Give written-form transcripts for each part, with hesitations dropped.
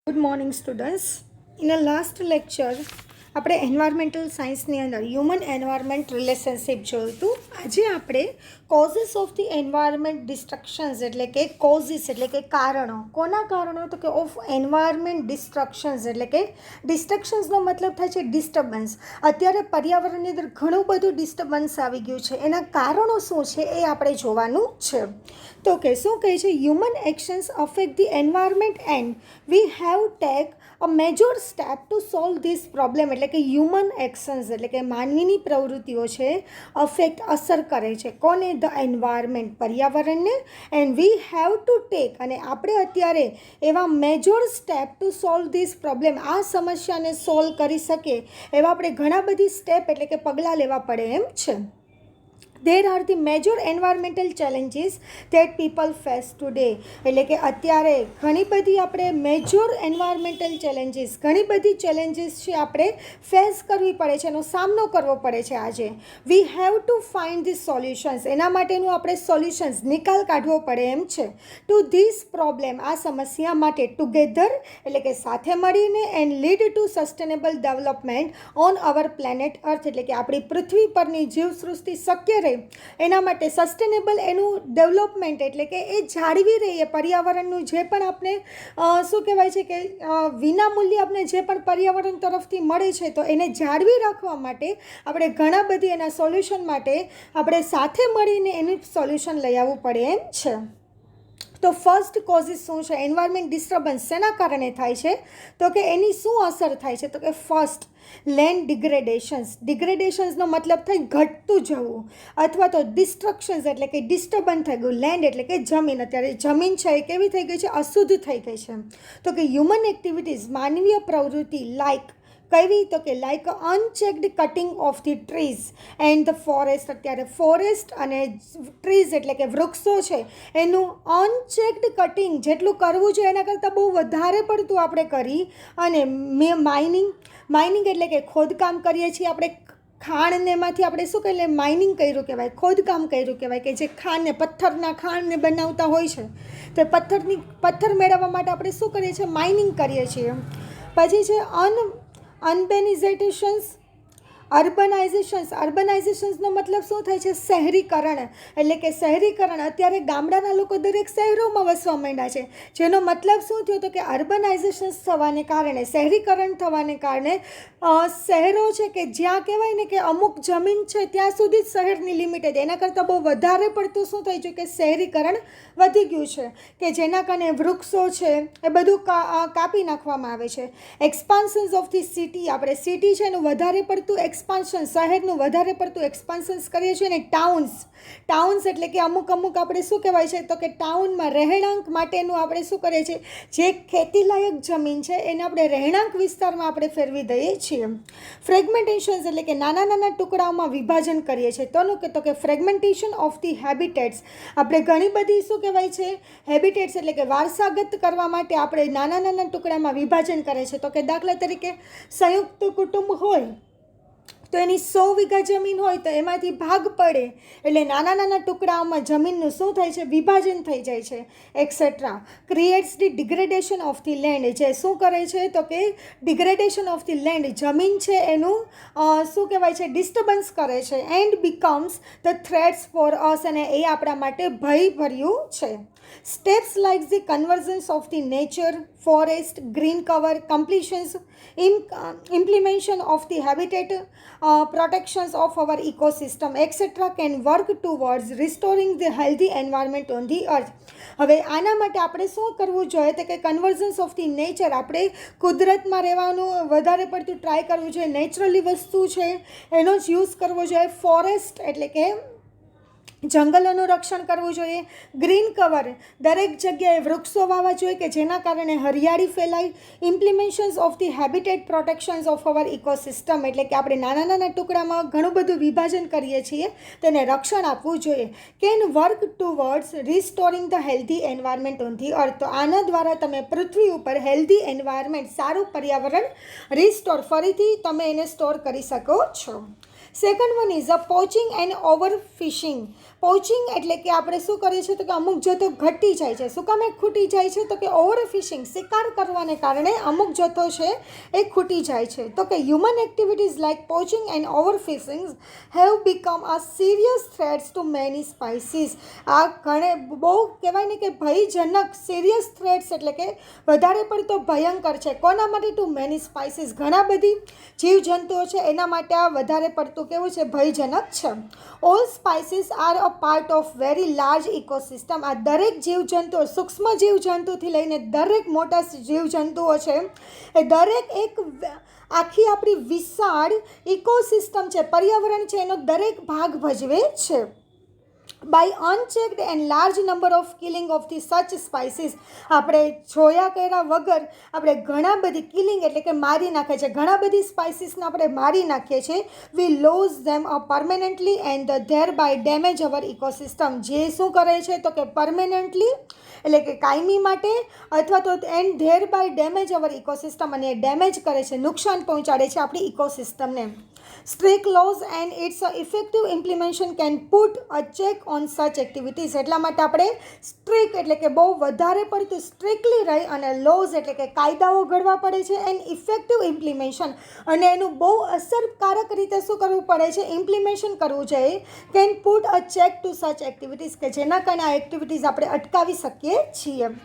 Good morning, students. In the last lecture, આપણે environmental સાયન્સની અંદર હ્યુમન એન્વાયરમેન્ટ રિલેશનશિપ જોયું હતું. આજે આપણે કોઝિસ ઓફ ધી એન્વાયરમેન્ટ ડિસ્ટ્રક્શન્સ એટલે કે કોઝિસ એટલે કે કારણો. કોના કારણો? તો કે ઓફ એન્વાયરમેન્ટ ડિસ્ટ્રક્શન્સ એટલે કે ડિસ્ટ્રક્શન્સનો મતલબ થાય છે ડિસ્ટર્બન્સ. અત્યારે પર્યાવરણની અંદર ઘણું બધું ડિસ્ટર્બન્સ આવી ગયું છે. એના કારણો શું છે એ આપણે જોવાનું છે. તો કે શું કહે છે? Human actions affect the environment and we have take a major step to solve this problem. એટલે કે હ્યુમન એક્શન્સ એટલે કે માનવીની પ્રવૃત્તિઓ છે અસર કરે છે કોને? ધ એન્વાયરમેન્ટ, પર્યાવરણને. And we have to take, અને આપણે અત્યારે એવા major step to solve this problem, આ સમસ્યાને સોલ્વ કરી શકીએ એવા આપણે ઘણા બધી સ્ટેપ એટલે કે પગલાં લેવા પડે એમ છે. There are the major environmental challenges that people face today. એટલે કે અત્યારે ઘણી બધી આપણે મેજર એન્વાયરમેન્ટલ ચેલેન્જીસ, ઘણી બધી ચેલેન્જીસ છે આપણે ફેસ કરવી પડે છે, એનો સામનો કરવો પડે છે આજે. વી have to find the solutions, એના માટેનું આપણે સોલ્યુશન્સ, નિકાલ કાઢવો પડે એમ છે. ટુ ધીસ પ્રોબ્લેમ, આ સમસ્યા માટે. ટુગેધર એટલે કે સાથે મળીને. And lead to sustainable development on our planet earth, એટલે કે આપણી પૃથ્વી પરની જીવસૃષ્ટિ શક્ય રહે એના માટે સસ્ટેનેબલ એનું ડેવલપમેન્ટ એટલે કે એ જાળવી રહીએ. પર્યાવરણનું જે પણ આપણે શું કહેવાય છે કે વિનામૂલ્યે આપણે જે પણ પર્યાવરણ તરફથી મળે છે તો એને જાળવી રાખવા માટે આપણે ઘણા બધી એના સોલ્યુશન માટે આપણે સાથે મળીને એનું સોલ્યુશન લઈ આવવું પડે એમ છે. તો ફર્સ્ટ કોઝિસ શું છે? એન્વાયરમેન્ટ ડિસ્ટર્બન્સ શેના કારણે થાય છે? તો કે એની શું અસર થાય છે? તો કે ફર્સ્ટ લેન્ડ ડિગ્રેડેશન્સનો મતલબ થાય ઘટતું જવું, અથવા તો ડિસ્ટ્રક્શન્સ એટલે કે ડિસ્ટર્બન્સ થઈ ગયું. લેન્ડ એટલે કે જમીન. અત્યારે જમીન છે એ કેવી થઈ ગઈ છે? અશુદ્ધ થઈ ગઈ છે. તો કે હ્યુમન એક્ટિવિટીઝ, માનવીય પ્રવૃત્તિ, કેવી? તો કે like unchecked cutting of the trees and the forest. અત્યારે ફોરેસ્ટ અને ટ્રીઝ એટલે કે વૃક્ષો છે એનું અનચેકડ કટિંગ જેટલું કરવું જોઈએ એના કરતાં બહુ વધારે પડતું આપણે કરી અને માઇનિંગ એટલે કે ખોદકામ કરીએ છીએ આપણે. ખાણને એમાંથી આપણે શું કહીએ? માઇનિંગ કર્યું કહેવાય, ખોદકામ કર્યું કહેવાય. કે જે પથ્થરના ખાણને બનાવતા હોય છે તો પથ્થર મેળવવા માટે આપણે શું કરીએ છીએ? માઇનિંગ કરીએ છીએ. પછી છે અર્બનાઇઝેશન્સનો મતલબ શું થાય છે? શહેરીકરણ. એટલે કે શહેરીકરણ. અત્યારે ગામડાના લોકો દરેક શહેરોમાં વસવા માંડ્યા છે, જેનો મતલબ શું થયો? તો કે અર્બનાઇઝેશન્સ થવાને કારણે, શહેરીકરણ થવાને કારણે શહેરો છે કે જ્યાં કહેવાય ને કે અમુક જમીન છે ત્યાં સુધી જ શહેરની લિમિટેડ, એના કરતાં બહુ વધારે પડતું શું થઈ ગયું? કે શહેરીકરણ વધી ગયું છે, કે જેના કારણે વૃક્ષો છે એ બધું કાપી નાખવામાં આવે છે. એક્સપાન્શન્સ ઓફ ધી સિટી, આપણે સિટી છે એનું વધારે પડતું એક્સપાન્શન, શહેરનું વધારે પડતું એક્સપાન્શન્સ કરીએ છીએ. અને ટાઉન્સ એટલે કે અમુક આપણે શું કહેવાય છે? તો કે ટાઉનમાં રહેણાંક માટેનું આપણે શું કરીએ છીએ? જે ખેતીલાયક જમીન છે એને આપણે રહેણાંક વિસ્તારમાં આપણે ફેરવી દઈએ છીએ. ફ્રેગમેન્ટેશન્સ એટલે કે નાના ટુકડાઓમાં વિભાજન કરીએ છીએ. તો કે ફ્રેગમેન્ટેશન ઓફ ધી હેબિટેટ્સ, આપણે ઘણી બધી શું કહેવાય છે? હેબિટેટ્સ એટલે કે વારસાગત કરવા માટે આપણે નાના ટુકડામાં વિભાજન કરે છે. તો કે દાખલા તરીકે સંયુક્ત કુટુંબ હોય તો એની 100 વીઘા જમીન હોય તો એમાંથી ભાગ પડે એટલે નાના ટુકડાઓમાં જમીનનું શું થાય છે? વિભાજન થઈ જાય છે, et cetera. Creates the degradation of the land, જે શું કરે છે? તો કે ડિગ્રેડેશન ઓફ ધી લેન્ડ, જમીન છે એનું શું કહેવાય છે? ડિસ્ટર્બન્સ કરે છે. And becomes the threats for us, અને એ આપણા માટે ભયભર્યું છે. Steps like the convergence of the nature, forest, green cover, implementation of the habitat protections of our ecosystem, etc. can work towards restoring the healthy environment on the earth. હવે આના માટે આપણે શું કરવું જોઈએ? તો કે કન્વર્ઝન્સ ઓફ ધી નેચર, આપણે કુદરતમાં રહેવાનું વધારે પડતું ટ્રાય કરવું જોઈએ. નેચરલી વસ્તુ છે એનો જ યુઝ કરવો જોઈએ. ફોરેસ્ટ એટલે કે જંગલોનું રક્ષણ કરવું જોઈએ. ગ્રીન કવર, દરેક જગ્યાએ વૃક્ષો વાવવા જોઈએ કે જેના કારણે હરિયાળી ફેલાય. Implementations of the habitat protections of our ecosystem, એટલે કે આપણે નાના ટુકડામાં ઘણું બધું વિભાજન કરીએ છીએ તેને રક્ષણ આપવું જોઈએ. Can work towards restoring the healthy environment on the earth, તો આના દ્વારા તમે પૃથ્વી ઉપર હેલ્ધી એન્વાયરમેન્ટ, સારું પર્યાવરણ ફરીથી તમે એને સ્ટોર કરી શકો છો. Second one is a poaching and overfishing. Poaching એટલે કે આપણે શું કરીએ છીએ તો કે અમુક જથ્થો ઘટી જાય છે. શું કામ એ ખૂટી જાય છે તો કે ઓવર ફિશિંગ, શિકાર કરવાને કારણે અમુક જથ્થો છે એ ખૂટી જાય છે. તો કે human activities like poaching and over fishing have become a serious threats to many species. આ બહુ કહેવાય ને કે ભયજનક, સિરિયસ થ્રેટ્સ એટલે કે વધારે પડતો ભયંકર છે. કોના માટે? ટુ મેની સ્પાઇસીસ, ઘણા બધી જીવજંતુઓ છે એના માટે આ વધારે પડતું કેવું છે? ભયજનક છે. All spices are a part of very large ecosystem. આ દરેક જીવજંતુઓ, સૂક્ષ્મ જીવજંતુથી લઈને દરેક મોટા જીવજંતુઓ છે એ દરેક એક આખી આપણી વિશાળ ઇકોસિસ્ટમ છે, પર્યાવરણ છે, એનો દરેક ભાગ ભજવે છે. By unchecked and large number of killing of the such species. આપણે જોયા કર્યા વગર આપણે ઘણા બધી કિલિંગ એટલે કે મારી નાખે છે, ઘણા બધી સ્પાઇસીસને આપણે મારી નાખીએ છીએ. We lose them a permanently and thereby damage our ecosystem. જે શું કરે છે તો કે પરમેનન્ટલી એટલે કે કાયમી માટે, અથવા તો and thereby damage our ecosystem, અને ડેમેજ કરે છે, નુકસાન પહોંચાડે છે આપણી ઇકોસિસ્ટમને. Strict laws and its effective implementation can put a check on such activities. એટલા માટે આપણે સ્ટ્રિક્ટ એટલે કે બહુ વધારે પડતું સ્ટ્રિક્ટલી રહી અને લોઝ એટલે કે કાયદાઓ ઘડવા પડે છે, એન્ડ ઇફેક્ટિવ ઇમ્પ્લિમેન્ટેશન અને એનું બહુ અસરકારક રીતે શું કરવું પડે છે? ઇમ્પ્લિમેશન કરવું જોઈએ. Can put a check to such activities, કે જેના કારણે આ એક્ટિવિટીઝ આપણે અટકાવી શકીએ છીએ.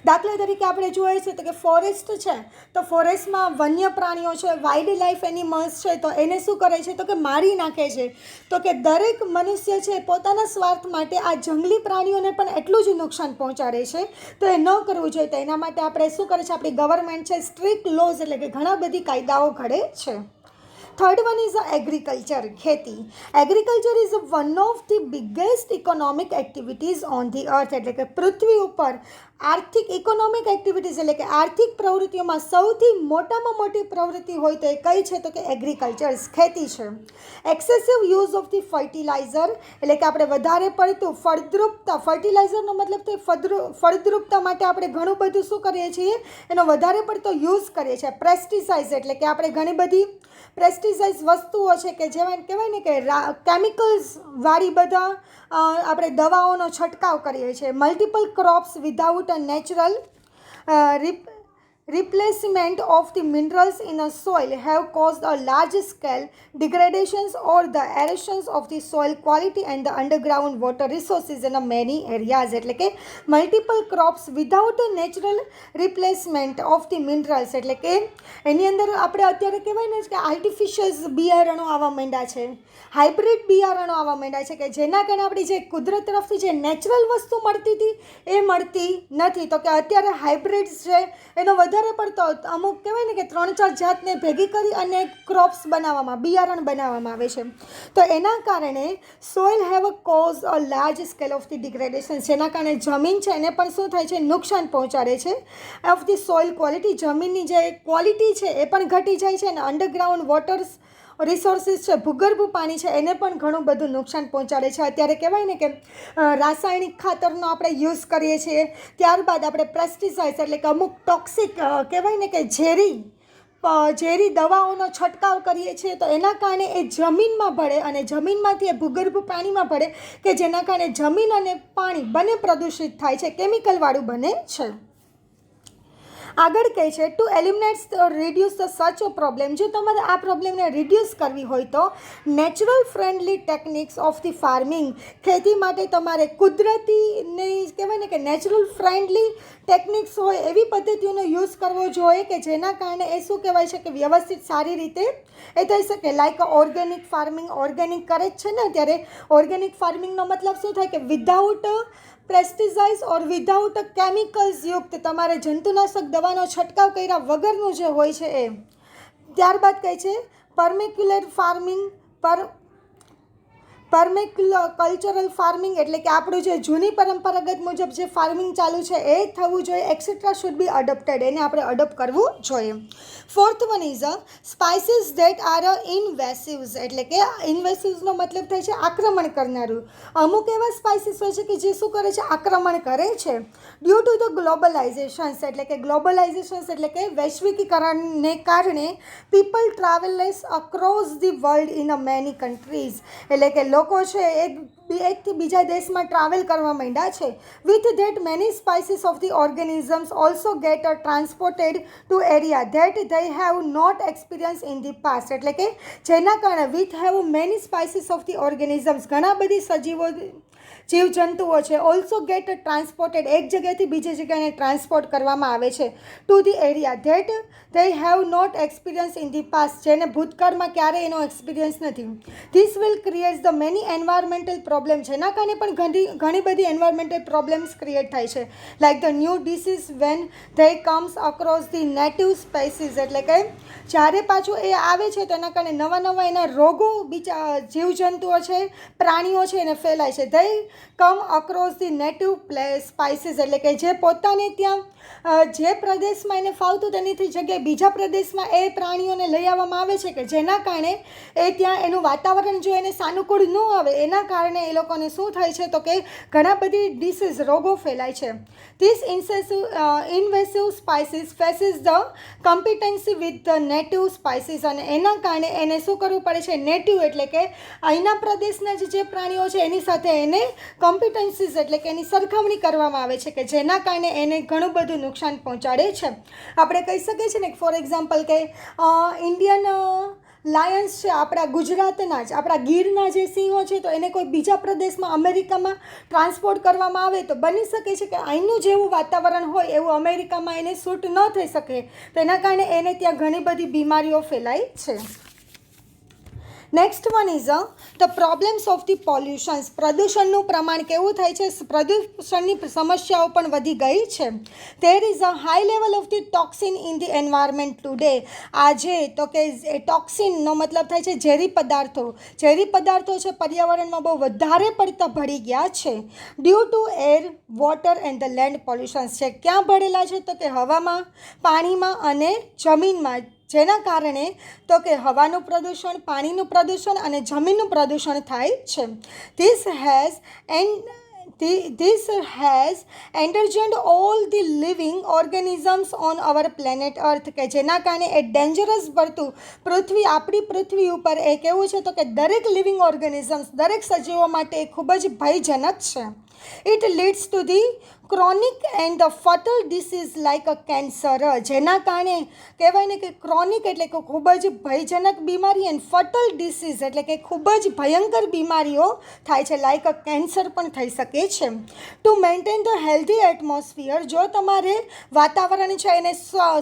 દાખલા તરીકે આપણે જોઈએ છે તો કે ફોરેસ્ટ છે, તો ફોરેસ્ટમાં વન્ય પ્રાણીઓ છે, વાઇલ્ડ લાઈફ એનિમલ્સ છે, તો એને શું કરે છે તો કે મારી નાખે છે. તો કે દરેક મનુષ્ય છે પોતાના સ્વાર્થ માટે આ જંગલી પ્રાણીઓને પણ એટલું જ નુકસાન પહોંચાડે છે. તો એ ન કરવું જોઈએ. તો એના માટે આપણે શું કરે છે? આપણી ગવર્મેન્ટ છે સ્ટ્રિક્ટ લોઝ એટલે કે ઘણા બધી કાયદાઓ ઘડે છે. થર્ડ વન ઇઝ એગ્રીકલ્ચર, ખેતી. Agriculture is one of the biggest economic activities on the અર્થ. એટલે કે પૃથ્વી ઉપર આર્થિક ઇકોનોમિક એક્ટિવિટીઝ એટલે કે આર્થિક પ્રવૃત્તિઓમાં સૌથી મોટામાં મોટી પ્રવૃત્તિ હોય તો એ કઈ છે તો કે એગ્રીકલ્ચર, ખેતી છે. Excessive use of the fertiliser એટલે કે આપણે વધારે પડતું ફળદ્રુપતા, ફર્ટિલાઇઝરનો મતલબ તે ફળદ્રુપતા માટે આપણે ઘણું બધું શું કરીએ છીએ? એનો વધારે પડતો યુઝ કરીએ છીએ. પેસ્ટિસાઇડ્સ એટલે કે આપણે ઘણી બધી પેસ્ટિસાઇડ્સ વસ્તુઓ છે કે જેમાં કહેવાય ને કે કેમિકલ્સ વાળી બધા આપણે દવાઓનો છંટકાવ કરીએ છીએ. Multiple crops without a natural replacement of the minerals in a soil have caused a large scale degradations or the erosions of the soil quality and the underground water resources in a many areas. એટલે કે multiple crops without a natural replacement of the minerals એટલે કે એની અંદર આપણે અત્યારે કહેવાય ને કે આર્ટિફિશિયલ બિયારણો આવવા માંડ્યા છે, હાઇબ્રિડ બિયારણો આવવા માંડ્યા છે, કે જેના કારણે આપણી જે કુદરત તરફથી જે નેચરલ વસ્તુ મળતી હતી એ મળતી નથી. તો કે અત્યારે હાઇબ્રિડ્સ છે એનો વધારે પડતો અમુક કહેવાય ને કે 3-4 જાતને ભેગી કરી અને ક્રોપ્સ બનાવવામાં, બિયારણ બનાવવામાં આવે છે. તો એના કારણે soil have a cause a large scale of the degradation, જેના કારણે જમીન છે એને પણ શું થાય છે? નુકસાન પહોંચાડે છે. ઓફ ધી સોઇલ ક્વોલિટી, જમીનની જે ક્વોલિટી છે એ પણ ઘટી જાય છે, અને અંડરગ્રાઉન્ડ વોટર્સ રિસોર્સિસ છે, ભૂગર્ભ પાણી છે, એને પણ ઘણું બધું નુકસાન પહોંચાડે છે. અત્યારે કહેવાય ને કે રાસાયણિક ખાતરનો આપણે યુઝ કરીએ છીએ, ત્યારબાદ આપણે પેસ્ટિસાઇડ્સ એટલે કે અમુક ટોક્સિક કહેવાય ને કે ઝેરી દવાઓનો છંટકાવ કરીએ છીએ. તો એના કારણે એ જમીનમાં ભળે અને જમીનમાંથી એ ભૂગર્ભ પાણીમાં ભળે, કે જેના કારણે જમીન અને પાણી બંને પ્રદૂષિત થાય છે, કેમિકલવાળું બને છે. આગળ કહે છે ટુ એલિમિનેટ રિડ્યુસ ધ સચ અ પ્રોબ્લેમ. જો તમારે આ પ્રોબ્લેમને રિડ્યુસ કરવી હોય તો natural friendly techniques of the farming, ખેતી માટે તમારે કુદરતીની કહેવાય ને કે નેચરલ ફ્રેન્ડલી ટેકનિક્સ હોય એવી પદ્ધતિઓનો યુઝ કરવો જોઈએ, કે જેના કારણે એ શું કહેવાય છે કે વ્યવસ્થિત સારી રીતે એ થઈ શકે. લાઈક ઓર્ગેનિક ફાર્મિંગ, ઓર્ગેનિક કરે જ છે ને અત્યારે. ઓર્ગેનિક ફાર્મિંગનો મતલબ શું થાય? કે વિધાઉટ પેસ્ટિસાઇડ્સ ઓર વિધાઉટ કેમિકલ્સ યુક્ત, તમારે જંતુનાશક દવાનો છંટકાવ કર્યા વગરનું જે હોય છે એ. ત્યારબાદ કહે છે પરમેક્યુલર ફાર્મિંગ, કલ્ચરલ ફાર્મિંગ એટલે કે આપણું જે જૂની પરંપરાગત મુજબ જે ફાર્મિંગ ચાલુ છે એ થવું જોઈએ. એક્સેટ્રા શુડ બી અડોપ્ટેડ, એને આપણે અડોપ્ટ કરવું જોઈએ. Fourth one is a species that are invasives એટલે કે ઇન્વેસિવ્સનો મતલબ થાય છે આક્રમણ કરનારું. અમુક એવા સ્પાઇસીસ હોય છે કે જે શું કરે છે? આક્રમણ કરે છે. ડ્યુ ટુ ધ ગ્લોબલાઇઝેશન્સ એટલે કે ગ્લોબલાઇઝેશન્સ એટલે કે વૈશ્વિકીકરણને કારણે people travels across the world in a many countries એટલે કે લોકો છે એકથી બીજા દેશમાં ટ્રાવેલ કરવા માંડ્યા છે. With that many species of the organisms also get transported to area that they have not experience in the past. એટલે કે જેના કારણે with have many species of the organisms, ઘણા બધી સજીવો જીવજંતુઓ છે, ઓલ્સો ગેટ ટ્રાન્સપોર્ટેડ, એક જગ્યાએથી બીજી જગ્યાએ ટ્રાન્સપોર્ટ કરવામાં આવે છે to the area that they have not experience in the past, જેને ભૂતકાળમાં ક્યારેય એનો એક્સપિરિયન્સ નથી. This will create the many environmental problem, જેના કારણે પણ ઘણી બધી એન્વાયરમેન્ટલ પ્રોબ્લેમ્સ ક્રિએટ થાય છે. Like the new disease when they comes across the native spaces, એટલે કે જ્યારે પાછું એ આવે છે તેના કારણે નવા એના રોગો બીજા જીવજંતુઓ છે, પ્રાણીઓ છે એને ફેલાય છે. They come across the native species, એટલે કે જે પોતાને ત્યાં જે પ્રદેશમાં એને ફાવતું તેનીથી જગ્યાએ બીજા પ્રદેશમાં એ પ્રાણીઓને લઈ આવવામાં આવે છે, કે જેના કારણે એ ત્યાં એનું વાતાવરણ જો એને સાનુકૂળ ન આવે એના કારણે એ લોકોને શું થાય છે તો કે ઘણા બધી ડિસીઝ રોગો ફેલાય છે. These invasive species faces the competency with the native species, અને એના કારણે એને શું કરવું પડે છે, નેટિવ એટલે કે અહીંના પ્રદેશના જે પ્રાણીઓ છે એની સાથે એને કોમ્પિટન્સીસ એટલે કે એની સરખામણી કરવામાં આવે છે, કે જેના કારણે એને ઘણું બધું નુકસાન પહોંચાડે છે. આપણે કહી શકીએ છીએ ને ફોર એક્ઝામ્પલ કે ઇન્ડિયન લાયન્સ છે આપણા ગુજરાતના જ, આપણા ગીરના જે સિંહો છે, તો એને કોઈ બીજા પ્રદેશમાં અમેરિકામાં ટ્રાન્સપોર્ટ કરવામાં આવે તો બની શકે છે કે અહીંનું જેવું વાતાવરણ હોય એવું અમેરિકામાં એને સૂટ ન થઈ શકે, તેના કારણે એને ત્યાં ઘણી બધી બીમારીઓ ફેલાય છે. Next one is the problems of the pollutions. પ્રદૂષણનું પ્રમાણ કેવું થાય છે, પ્રદૂષણની સમસ્યાઓ પણ વધી ગઈ છે. There is a high level of the toxin in the environment today. આજે તો કે ટોક્સિનનો મતલબ થાય છે ઝેરી પદાર્થો. ઝેરી પદાર્થો છે પર્યાવરણમાં બહુ વધારે પડતા ભળી ગયા છે. Due to air, water and the land pollutions છે. ક્યાં ભળેલા છે તો કે હવામાં, પાણીમાં અને જમીનમાં, જેના કારણે તો કે હવાનું પ્રદૂષણ, પાણીનું પ્રદૂષણ અને જમીનનું પ્રદૂષણ થાય છે. This has endangered all the living organisms on our planet Earth, કે જેના કારણે એ ડેન્જરસ પડતું આપણી પૃથ્વી ઉપર એ કેવું છે તો કે દરેક લિવિંગ ઓર્ગેનિઝમ્સ, દરેક સજીવો માટે એ ખૂબ જ ભયજનક છે. It leads to the chronic and the fatal disease like a cancer, જેના કારણે કહેવાય ને કે ક્રોનિક એટલે કે ખૂબ જ ભયજનક બીમારી એન્ડ ફટલ ડિસીઝ એટલે કે ખૂબ જ ભયંકર બીમારીઓ થાય છે, લાઇક અ કેન્સર પણ થઈ શકે છે. To maintain the healthy atmosphere, જો તમારે વાતાવરણ છે એને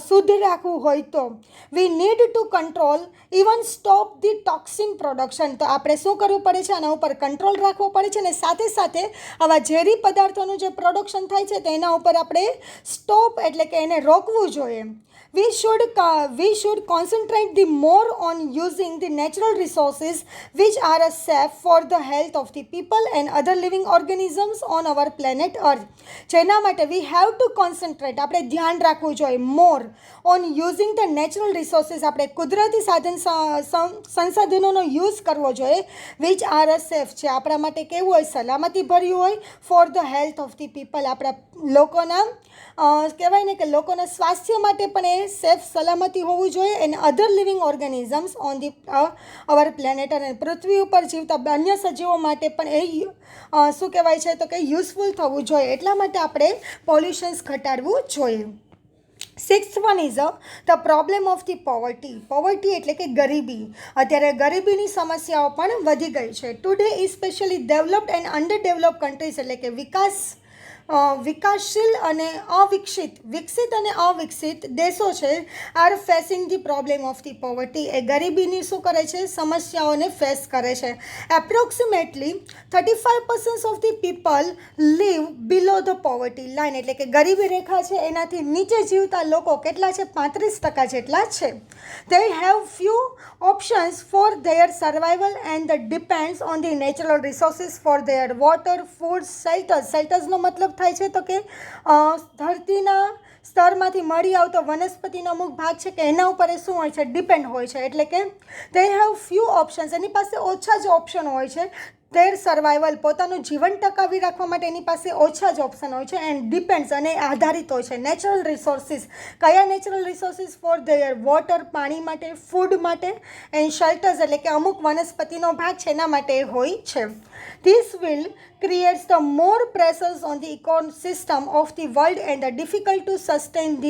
શુદ્ધ રાખવું હોય તો વી need two control even stop the toxin production. તો આપણે શું કરવું પડે છે, આના ઉપર કંટ્રોલ રાખવો પડે છે, અને સાથે સાથે આવા ઝેરી પદાર્થોનું જે પ્રોડક્શન થાય છે તેના ઉપર આપણે સ્ટોપ એટલે કે એને રોકવું જોઈએ. We should concentrate the more on using the natural resources which are safe for the health of the people and other living organisms on our planet Earth. જેના માટે we have to concentrate, આપણે ધ્યાન રાખવું જોઈએ more on using the natural resources, આપણે કુદરતી સંસાધનોનો use કરવો જોઈએ, which are safe છે આપણા માટે કેવું હોય, સલામતી ભર્યું હોય, for the health of the people, આપણા લોકોના કહેવાય ને કે લોકોના સ્વાસ્થ્ય માટે પણ એ સેફ સલામતી હોવું જોઈએ, and other living organisms on the our planet, અને પૃથ્વી ઉપર જીવતા અન્ય સજીવો માટે પણ એ શું કહેવાય છે તો કે યુઝફુલ થવું જોઈએ. એટલા માટે આપણે પોલ્યુશન્સ ઘટાડવું જોઈએ. 6th one is the problem of the poverty એટલે કે ગરીબી. અત્યારે ગરીબીની સમસ્યાઓ પણ વધી ગઈ છે. Today especially developed and under develop countries એટલે કે વિકાસશીલ અને વિકસિત અને અવિકસિત દેશો છે are facing the problem of the poverty. એ ગરીબીની શું કરે છે, સમસ્યાઓને ફેસ કરે છે. Approximately 35% of the people live below the poverty line, એટલે કે ગરીબી રેખા છે એનાથી નીચે જીવતા લોકો કેટલા છે, 35% જેટલા છે. They have few options for their survival and depends on the natural resources for their water, food, shelters નો મતલબ થાય છે તો કે ધરતીના સ્તરમાંથી મળી આવતો વનસ્પતિનો અમુક ભાગ છે કે એના ઉપર એ શું હોય છે, ડિપેન્ડ હોય છે. એટલે કે they have few options, એની પાસે ઓછા જ ઓપ્શન હોય છે ધેર સર્વાઈવલ પોતાનું જીવન ટકાવી રાખવા માટે એની પાસે ઓછા જ ઓપ્શન હોય છે એન્ડ ડિપેન્ડ્સ અને આધારિત હોય છે નેચરલ રિસોર્સિસ. કયા natural resources? Four there water, પાણી માટે, ફૂડ માટે, એન્ડ શેલ્ટર્સ એટલે કે અમુક વનસ્પતિનો ભાગ છે એના માટે હોય છે. This will creates the more pressures on the ecosystem of the world and the difficult to sustain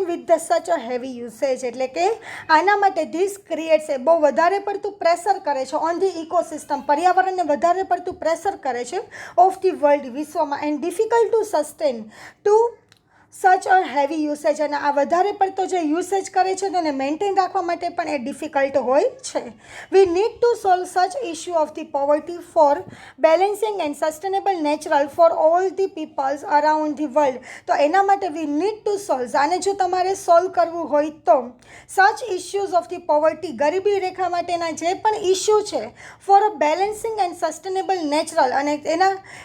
with such a heavy usage. એટલે કે આના માટે ધીસ ક્રિએટ્સ એ બહુ વધારે પડતું પ્રેશર કરે છે ઓન ધી ઇકોસિસ્ટમ, પર્યાવરણને વધારે પડતું પ્રેશર કરે છે ઓફ ધી વર્લ્ડ, વિશ્વમાં, and difficult to sustain to such a heavy usage. અને આ વધારે પડતો જે યુસેજ કરે છે તેને મેન્ટેન રાખવા માટે પણ એ ડિફિકલ્ટ હોય છે. We need to solve such issue of the poverty for balancing and sustainable natural for all the peoples around the world. તો એના માટે વી નીડ ટુ સોલ્વ, આને જો તમારે સોલ્વ કરવું હોય તો સચ ઇશ્યુઝ ઓફ ધી પોવર્ટી, ગરીબી રેખા માટેના જે પણ ઇશ્યુ છે for a balancing and sustainable natural, અને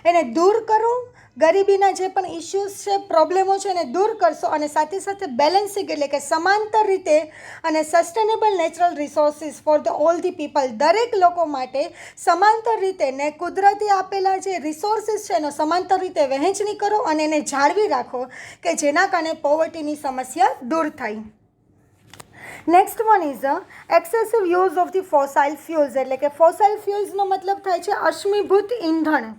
એને દૂર કરવું. ગરીબીના જે પણ ઇશ્યુઝ છે, પ્રોબ્લેમો છે એને દૂર કરશો અને સાથે સાથે બેલેન્સિંગ એટલે કે સમાંતર રીતે અને sustainable natural resources four the all the people, દરેક લોકો માટે સમાંતર રીતે ને કુદરતી આપેલા જે રિસોર્સિસ છે એનો સમાંતર રીતે વહેંચણી કરો અને એને જાળવી રાખો કે જેના કારણે પોવર્ટીની સમસ્યા દૂર થાય. Next one is excessive use of the fossil fuels. એટલે કે ફોસાઇલ ફ્યુલ્સનો મતલબ થાય છે અશ્મિભૂત ઇંધણ.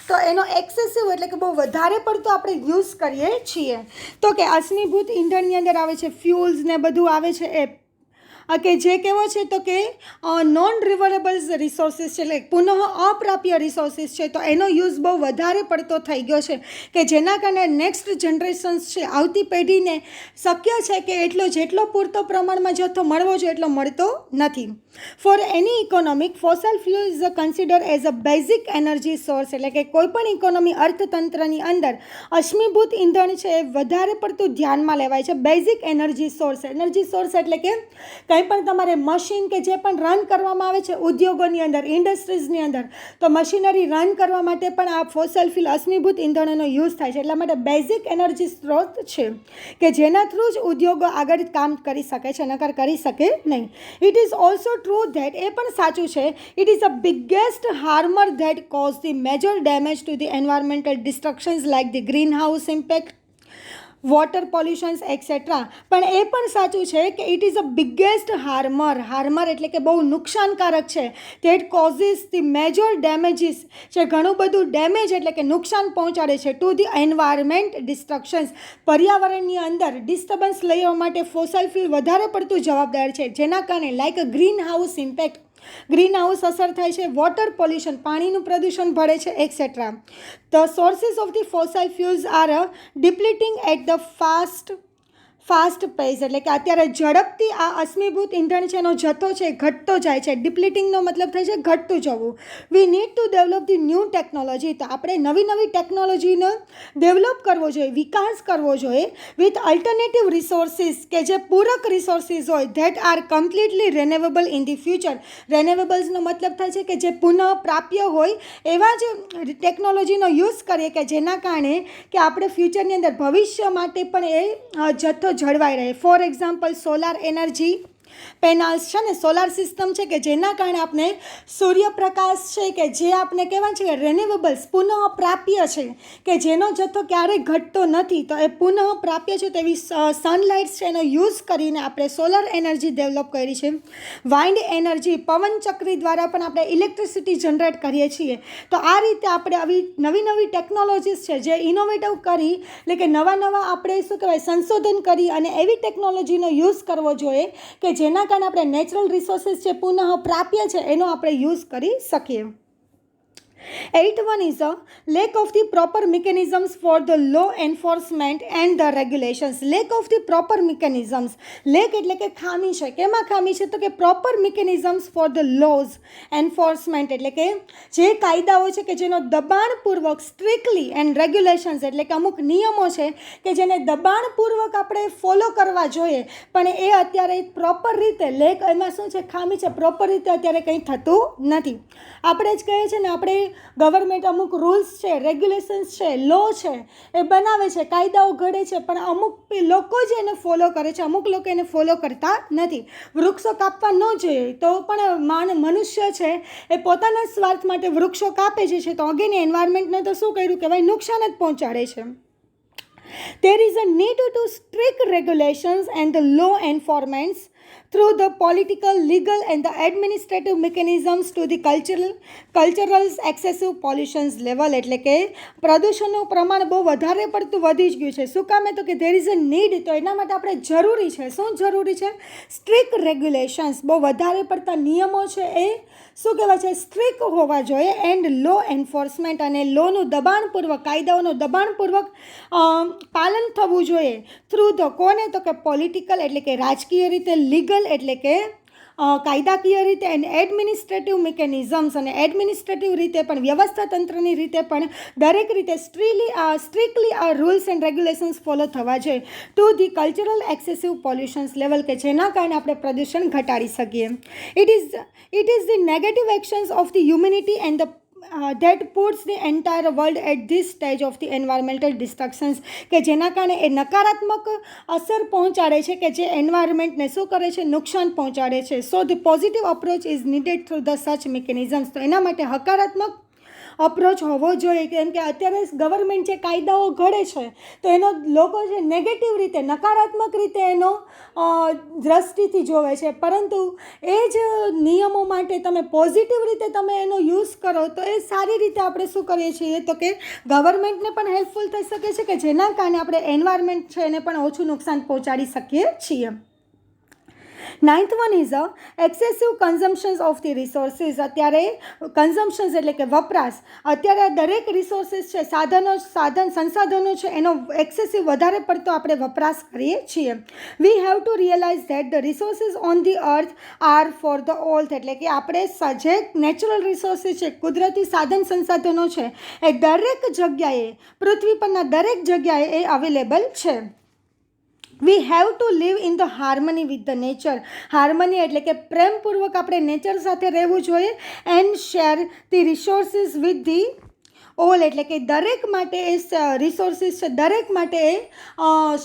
તો એનો એક્સેસિવ એટલે કે બહુ વધારે પડતો આપણે યુઝ કરીએ છીએ. તો કે અશ્મિભૂત ઇંધણની અંદર આવે છે ફ્યુલ્સ ને બધું આવે છે એ કે જે કેવો છે તો કે નોન રિવરેબલ્સ રિસોર્સિસ છે, એટલે પુનઃ અપ્રાપ્ય રિસોર્સિસ છે. તો એનો યુઝ બહુ વધારે પડતો થઈ ગયો છે કે જેના કારણે નેક્સ્ટ જનરેશન્સ છે, આવતી પેઢીને શક્ય છે કે જેટલો પૂરતો પ્રમાણમાં જથ્થો મળવો જોઈએ એટલો મળતો નથી. For any economic fossil fuel is consider as a basic energy source. એટલે કે કોઈપણ ઇકોનોમી અર્થતંત્રની અંદર અશ્મિભૂત ઇંધણ છે એ વધારે પડતું ધ્યાનમાં લેવાય છે. Basic energy source, energy source એટલે કે કંઈ પણ તમારે મશીન કે જે પણ રન કરવામાં આવે છે ઉદ્યોગોની અંદર, ઇન્ડસ્ટ્રીઝની અંદર, તો મશીનરી રન કરવા માટે પણ આ ફોસલ ફ્યુલ અશ્મિભૂત ઇંધણોનો યુઝ થાય છે. એટલા માટે બેઝિક એનર્જી સ્ત્રોત છે કે જેના થ્રુ જ ઉદ્યોગો આગળ કામ કરી શકે છે, નકર કરી શકે નહીં. It is also true that, એ પણ સાચું છે, it is a biggest harmer that cause the major damage to the environmental destructions like the greenhouse impact, water pollutions etcetera. પણ એ પણ સાચું છે કે it is a biggest harmer એટલે કે બહુ નુકસાનકારક છે. That causes the major damages છે, ઘણું બધું ડેમેજ એટલે કે નુકસાન પહોંચાડે છે ટુ ધી એન્વાયરમેન્ટ ડિસ્ટ્રક્શન્સ, પર્યાવરણની અંદર ડિસ્ટર્બન્સ લેવા માટે ફોસલ ફ્યુલ વધારે પડતું જવાબદાર છે. જેના કારણે like a greenhouse impact, greenhouse અસર થાય છે, વોટર પોલ્યુશન, પાણીનું પ્રદૂષણ ભળે છે etcetera. The sources of the fossil fuels are depleting at the fast pace. એટલે કે અત્યારે ઝડપથી આ અશ્મિભૂત ઇંધણ છે એનો જથ્થો છે ઘટતો જાય છે. ડિપ્લીટિંગનો મતલબ થાય છે ઘટતું જવું. વી need to develop the new technology. તો આપણે નવી ટેકનોલોજીનો ડેવલપ કરવો જોઈએ, વિકાસ કરવો જોઈએ વિથ અલ્ટરનેટિવ રિસોર્સિસ કે જે પૂરક રિસોર્સિસ હોય that are completely renewable in the future. રેનેવેબલ્સનો મતલબ થાય છે કે જે પુનઃ પ્રાપ્ય હોય એવા જ ટેકનોલોજીનો યુઝ કરીએ કે જેના કારણે કે આપણે ફ્યુચરની અંદર ભવિષ્ય માટે પણ એ જથ્થો જળવાઈ રહે. For example solar energy panels છે ને, સોલાર સિસ્ટમ છે કે જેના કારણે આપણે સૂર્યપ્રકાશ છે કે જે આપણે કહેવાય છે કે રેન્યુએબલ્સ પુનઃ પ્રાપ્ય છે કે જેનો જથ્થો ક્યારેય ઘટતો નથી, તો એ પુનઃ પ્રાપ્ય છે તેવી સનલાઇટ્સ છે એનો યુઝ કરીને આપણે સોલર એનર્જી ડેવલપ કરી છે. વાઇન્ડ એનર્જી, પવન ચક્રી દ્વારા પણ આપણે ઇલેક્ટ્રિસિટી જનરેટ કરીએ છીએ. તો આ રીતે આપણે આવી નવી ટેકનોલોજીસ છે જે ઇનોવેટિવ કરી એટલે કે નવા આપણે શું કહેવાય સંશોધન કરી અને એવી ટેકનોલોજીનો યુઝ કરવો જોઈએ કે જેના કારણે આપણે નેચરલ રિસોર્સિસ છે પુનઃ પ્રાપ્ય છે એનો આપણે યુઝ કરી શકીએ. 8.1 is a lack of the proper mechanisms for the law enforcement and the regulations. Lack of the proper mechanisms. Lack એટલે કે ખામી છે. કેમાં ખામી છે? તો કે proper mechanisms for the laws enforcement એટલે કે જે કાયદાઓ છે કે જેનો દબાણપૂર્વક strictly and regulations એટલે કે અમુક નિયમો છે કે જેને દબાણપૂર્વક આપણે ફોલો કરવા જોઈએ પણ એ અત્યારે પ્રોપર રીતે લેક એમાં શું છે ખામી છે, પ્રોપર રીતે અત્યારે કંઈ થતું નથી. આપણે જ કહીએ છીએ ને આપણે ગવર્મેન્ટ અમુક રૂલ્સ છે, રેગ્યુલેશન્સ છે, લો છે એ બનાવે છે, કાયદાઓ ઘડે છે, પણ અમુક લોકો જ એને ફોલો કરે છે, અમુક લોકો એને ફોલો કરતા નથી. વૃક્ષો કાપવા ન જોઈએ તો પણ મનુષ્ય છે એ પોતાના સ્વાર્થ માટે વૃક્ષો કાપે છે તો અગેન એન્વાયરમેન્ટને તો શું કર્યું કહેવાય, નુકસાન જ પહોંચાડે છે. There is a need to strict regulations and the law enforcement through the political, legal and the administrative mechanisms to the cultural excessive pollutions level. એટલે કે પ્રદૂષણનું પ્રમાણ બહુ વધારે પડતું વધી જ ગયું છે. શું કામે તો કે there is a need, તો એના માટે આપણે જરૂરી છે, શું જરૂરી છે, સ્ટ્રિક્ટ રેગ્યુલેશન્સ, બહુ વધારે પડતા નિયમો છે એ શું કહેવાય છે, સ્ટ્રિક્ટ હોવા જોઈએ, એન્ડ લો એન્ફોર્સમેન્ટ, અને લોનું દબાણપૂર્વક, કાયદાઓનું દબાણપૂર્વક પાલન થવું જોઈએ. થ્રુ ધ કોને તો કે પોલિટિકલ એટલે કે રાજકીય રીતે, લીગલ એટલે કે કાયદાકીય રીતે, એન્ડ એડમિનિસ્ટ્રેટિવ મિકેનિઝમ્સ, અને એડમિનિસ્ટ્રેટિવ રીતે પણ, વ્યવસ્થા તંત્રની રીતે પણ દરેક રીતે સ્ટ્રિક્ટલી આ રૂલ્સ એન્ડ રેગ્યુલેશન્સ ફોલો થવા જોઈએ to the cultural excessive pollutions level, કે જેના કારણે આપણે પ્રદૂષણ ઘટાડી શકીએ. It is the negative actions of the humanity and the that puts the entire world at this stage of the environmental destructions, કે જેના કારણે એ નકારાત્મક અસર પહોંચાડે છે, કે જે એન્વાયરમેન્ટને શું કરે છે, નુકસાન પહોંચાડે છે. So the positive approach is needed through the such mechanisms, તો એના માટે હકારાત્મક અપ્રોચ હોવો જોઈએ. કેમ કે અત્યારે ગવર્મેન્ટ જે કાયદાઓ ઘડે છે તો એનો લોકો જે નેગેટિવ રીતે, નકારાત્મક રીતે એનો દ્રષ્ટિથી જોવે છે, પરંતુ એ જ નિયમો માટે તમે પોઝિટિવ રીતે તમે એનો યુઝ કરો તો એ સારી રીતે આપણે શું કરીએ છીએ તો કે ગવર્મેન્ટને પણ હેલ્પફુલ થઈ શકે છે, કે જેના કારણે આપણે એન્વાયરમેન્ટ છે એને પણ ઓછું નુકસાન પહોંચાડી શકીએ છીએ. 9th one is excessive consumptions of the resources. અત્યારે કન્ઝમ્પશન્સ એટલે કે વપરાશ, અત્યારે દરેક રિસોર્સિસ છે, સંસાધનો છે, એનો એક્સેસિવ વધારે પડતો આપણે વપરાશ કરીએ છીએ. We have to realise that the resources on the earth are for the all, એટલે કે આપણે જે નેચરલ રિસોર્સિસ છે, કુદરતી સંસાધનો છે, એ દરેક જગ્યાએ, પૃથ્વી પરના દરેક જગ્યાએ એ અવેલેબલ છે. વી have two live in the harmony with the nature. Harmony એટલે કે પ્રેમપૂર્વક આપણે નેચર સાથે રહેવું જોઈએ, and share the resources with the all, એટલે કે દરેક માટે એ રિસોર્સિસ છે, દરેક માટે એ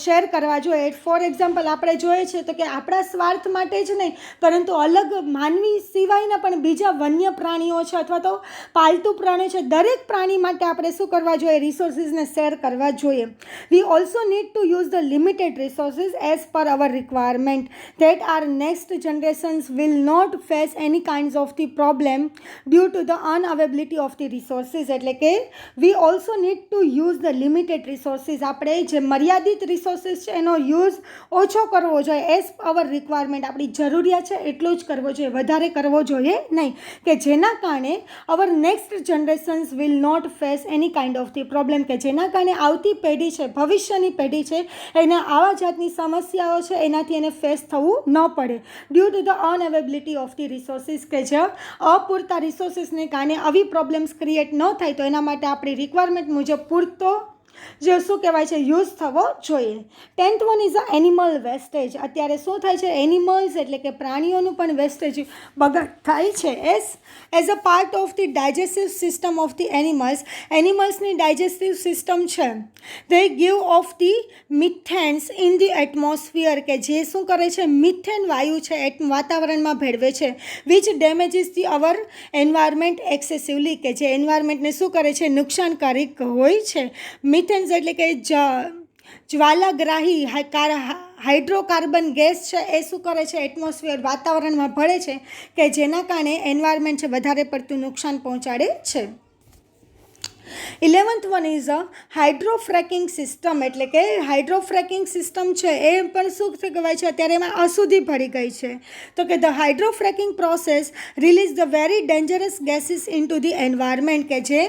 શેર કરવા જોઈએ. ફોર એક્ઝામ્પલ આપણે જોઈએ છીએ તો કે આપણા સ્વાર્થ માટે જ નહીં, પરંતુ અલગ માનવી સિવાયના પણ બીજા વન્ય પ્રાણીઓ છે અથવા તો પાલતુ પ્રાણીઓ છે, દરેક પ્રાણી માટે આપણે શું કરવા જોઈએ, રિસોર્સિસને શેર કરવા જોઈએ. We also need to use the limited resources as per our requirement, that are next generations will not face any kinds of the problem due to the unavailability of the resources. એટલે કે we also need to use the limited resources, આપણે જે મર્યાદિત resources છે એનો use ઓછો કરવો જોઈએ, એઝ અવર રિક્વાયરમેન્ટ, આપણી જરૂરિયાત છે એટલું જ કરવો જોઈએ, વધારે કરવો જોઈએ નહીં, કે જેના કારણે our next generations will not face any kind of the problem, કે જેના કારણે આવતી પેઢી છે, ભવિષ્યની પેઢી છે, એને આવા જાતની સમસ્યાઓ છે એનાથી એને ફેસ થવું ન પડે, due to the unavailability of the resources, કે જે અપૂરતા રિસોર્સિસને કારણે આવી પ્રોબ્લેમ્સ ક્રિએટ ન થાય, તો એના માટે આપણી રિક્વાયરમેન્ટ મુજબ પૂરતો જે શું કહેવાય છે યુઝ થવો જોઈએ. 10th one is a animal wastage. અત્યારે શું થાય છે, એનિમલ્સ એટલે કે પ્રાણીઓનું પણ વેસ્ટેજ બગાડ થાય છે. As a part of the digestive system of the એનિમલ્સની ડાયજેસ્ટિવ સિસ્ટમ છે, they give off the methanes in the atmosphere, કે જે શું કરે છે, મિથેન વાયુ છે વાતાવરણમાં ભેળવે છે, which damages the our environment એક્સેસિવલી, કે જે એન્વાયરમેન્ટને શું કરે છે, નુકસાનકારક હોય છે. મિથેન્સ એટલે કે જ્વાલાગ્રાહી હાઇડ્રોકાર્બન ગેસ છે એ શું કરે છે, એટમોસ્ફિયર વાતાવરણમાં ભળે છે, કે જેના કારણે એન્વાયરમેન્ટ છે વધારે પડતું નુકસાન પહોંચાડે છે. 11th one is a hydrofracking system, એટલે કે હાઇડ્રોફ્રેકિંગ સિસ્ટમ છે એ પણ શું કહેવાય છે, અત્યારે એમાં અશુદ્ધિ ભળી ગઈ છે, તો કે the hydrofracking process release the very dangerous gases into the environment, કે જે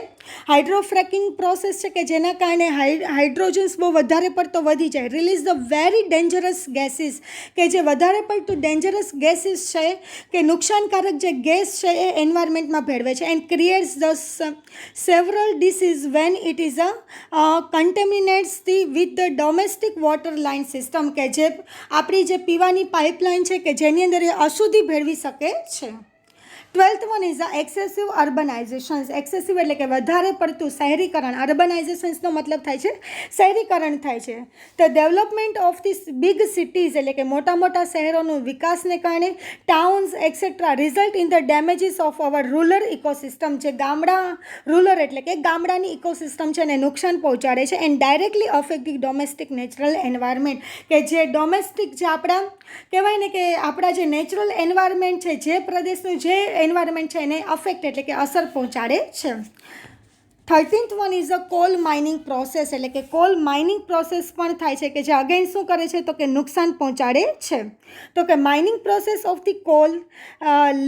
હાઇડ્રોફ્રેકિંગ પ્રોસેસ છે કે જેના કારણે હાઇડ્રોજન્સ બહુ વધારે પડતો વધી જાય, release the very dangerous gases, કે જે વધારે પડતું ડેન્જરસ ગેસીસ છે કે નુકસાનકારક જે ગેસ છે એ એન્વાયરમેન્ટમાં ભેળવે છે, and creates the several disease when it is contaminates with the domestic water line system, કે જે આપણી જે પીવાની પાઇપલાઇન છે કે જેની અંદર એ અશુદ્ધિ ભેળવી શકે છે. Twelfth one is a excessive urbanisations. Excessive એટલે કે વધારે પડતું શહેરીકરણ. અર્બનાઇઝેશન્સનો મતલબ થાય છે શહેરીકરણ થાય છે. The development of this big cities એટલે કે મોટા મોટા શહેરોનું વિકાસને કારણે towns etcetera result in the damages of our rural ecosystem. જે રૂરલ એટલે કે ગામડાની ઇકોસિસ્ટમ છે એને નુકસાન પહોંચાડે છે. And directly affect the domestic natural environment. કે જે ડોમેસ્ટિક જે આપણા કહેવાય ને કે આપણા જે નેચરલ એન્વાયરમેન્ટ છે, જે પ્રદેશનું જે એન્વાયરમેન્ટ છે એને અફેક્ટ એટલે કે અસર પહોંચાડે છે. 13th one is a call mining process. એટલે કે કોલ માઇનિંગ પ્રોસેસ પણ થાય છે કે જે અગેન શું કરે છે તો કે નુકસાન પહોંચાડે છે. તો કે mining process of the coal,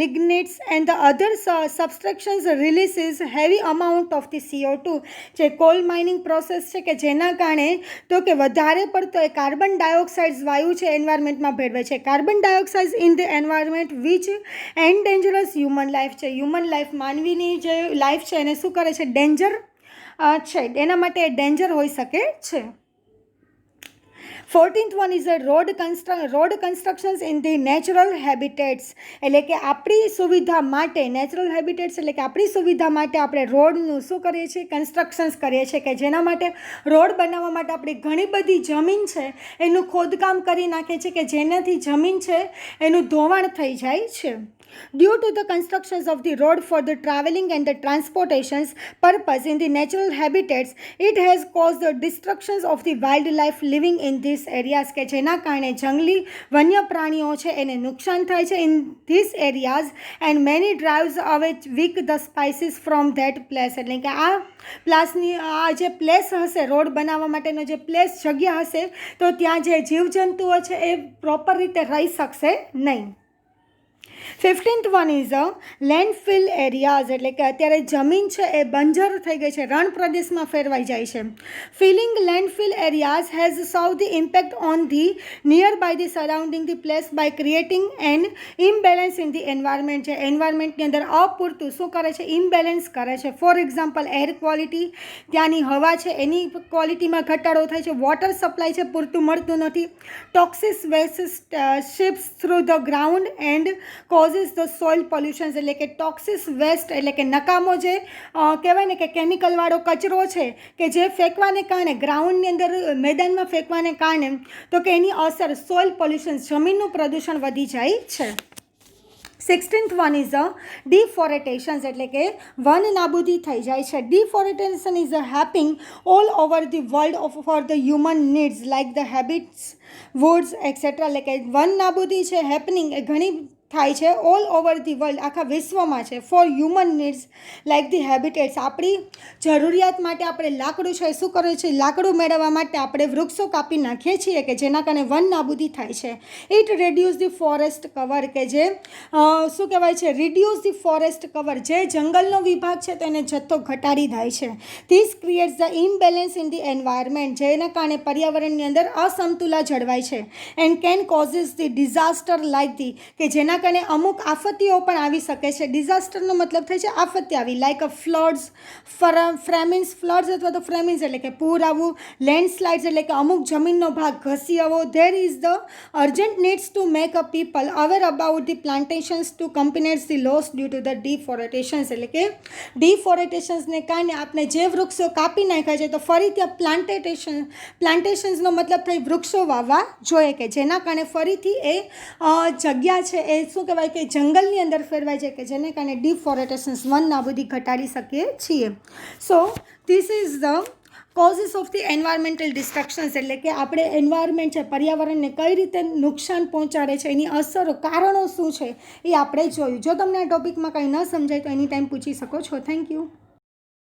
lignites and the other substructions releases heavy amount of the CO2. જે કોલ માઇનિંગ પ્રોસેસ છે કે જેના કારણે તો કે વધારે પડતો એ કાર્બન ડાયોક્સાઇડ વાયુ છે એન્વાયરમેન્ટમાં ભેળવે છે. Carbon dioxide in the environment which endangerous human life છે. હ્યુમન લાઈફ, માનવીની જે લાઈફ છે એને શું કરે છે, ડેન્જર છે, એના માટે ડેન્જર હોઈ શકે છે. 14th one is a road constructions in the natural habitats. એટલે કે આપણી સુવિધા માટે નેચરલ હેબિટેટ્સ એટલે કે આપણી સુવિધા માટે આપણે રોડનું શું કરીએ છીએ, કન્સ્ટ્રક્શન્સ કરીએ છીએ. કે જેના માટે રોડ બનાવવા માટે આપણી ઘણી બધી જમીન છે એનું ખોદકામ કરી નાખે છે કે જેનાથી જમીન છે એનું ધોવાણ થઈ જાય છે. Due to the constructions of the road for the travelling and the transportations purpose in the natural habitats, it has caused the destructions of the wildlife living in these areas. કે જેના કારણે જંગલી વન્ય પ્રાણીઓ છે એને નુકસાન થાય છે in these areas and many drives away weak the species from that place. એટલે કે આ જે પ્લેસ હશે, રોડ બનાવવા માટેનો જે પ્લેસ જગ્યા હશે તો ત્યાં જે જીવજંતુઓ છે એ પ્રોપર રીતે રહી શકશે નહીં. 15th one is a landfill areas. એટલે કે અત્યારે જમીન છે એ બંજર થઈ ગઈ છે, રણ પ્રદેશમાં ફેરવાઈ જાય છે. Filling landfill areas has serve the impact on the near by the surrounding the place by creating an imbalance in the environment. છે એન્વાયરમેન્ટની અંદર અપૂરતું શું કરે છે, ઇમ્બેલેન્સ કરે છે. ફોર એક્ઝામ્પલ એર ક્વોલિટી, ત્યાંની હવા છે એની ક્વોલિટીમાં ઘટાડો થાય છે. વોટર સપ્લાય છે પૂરતું મળતું નથી. Toxic waste ships through the ground and causes the soil pollutions. એટલે કે ટોક્સિક વેસ્ટ એટલે કે નકામો જે કહેવાય ને કે કેમિકલવાળો કચરો છે કે જે ફેંકવાને કારણે ગ્રાઉન્ડની અંદર મેદાનમાં ફેંકવાને કારણે તો કે એની અસર સોઇલ પોલ્યુશન, જમીનનું પ્રદૂષણ વધી જાય છે. 16th વન ઇઝ અ ડિફોરેટેશન્સ. એટલે કે વન નાબૂદી થઈ જાય છે. Deforestation is a happening all over the world for the human needs like the habits, woods etcetera. એટલે કે વન નાબૂદી છે હેપનિંગ એ ઘણી થાય છે ઓલ ઓવર ધી વર્લ્ડ, આખા વિશ્વમાં છે. For human needs like the habitats. આપણી જરૂરિયાત માટે આપણે લાકડું છે શું કરીએ છીએ, લાકડું મેળવવા માટે આપણે વૃક્ષો કાપી નાખીએ છીએ કે જેના કારણે વન નાબૂદી થાય છે. It reduce the forest cover. કે જે શું કહેવાય છે, રિડ્યુસ ધી ફોરેસ્ટ કવર. જે જંગલનો વિભાગ છે તો એને જથ્થો ઘટાડી જાય છે. This creates the imbalance in the environment. જેના કારણે પર્યાવરણની અંદર અસમતુલા જળવાય છે. And can causes the disaster like the. કે જેના કારણે અમુક આફતીઓ પણ આવી શકે છે. ડિઝાસ્ટરનો મતલબ થાય છે આફતી આવી, લાઇક અ ફ્લડ્સ, ફ્રેમિન્સ. ફ્લડ્સ અથવા તો ફ્રેમિન્સ એટલે કે પૂર આવવું. લેન્ડસ્લાઇડ્સ એટલે કે અમુક જમીનનો ભાગ ઘસી આવવો. There is the urgent needs to make a people aware about the plantations to compensate the loss due to the deforestations. એટલે કે ડિફોરેટેશન્સને કારણે આપણે જે વૃક્ષો કાપી નાખ્યા છે તો ફરી ત્યાં પ્લાન્ટેશન્સનો મતલબ થાય વૃક્ષો વાવવા જોઈએ કે જેના કારણે ફરીથી એ જગ્યા છે એ શું કહેવાય કે જંગલની અંદર ફેરવાય છે કે જેને કારણે ડિફોરેટેશન્સ, વન નાબૂદી ઘટાડી શકીએ છીએ. So this is the causes of the environmental destructions. એટલે કે આપણે એન્વાયરમેન્ટ છે, પર્યાવરણને કઈ રીતે નુકસાન પહોંચાડે છે, એની અસરો, કારણો શું છે એ આપણે જોયું. જો તમને આ ટોપિકમાં કંઈ ન સમજાય તો એની ટાઈમ પૂછી શકો છો. Thank you.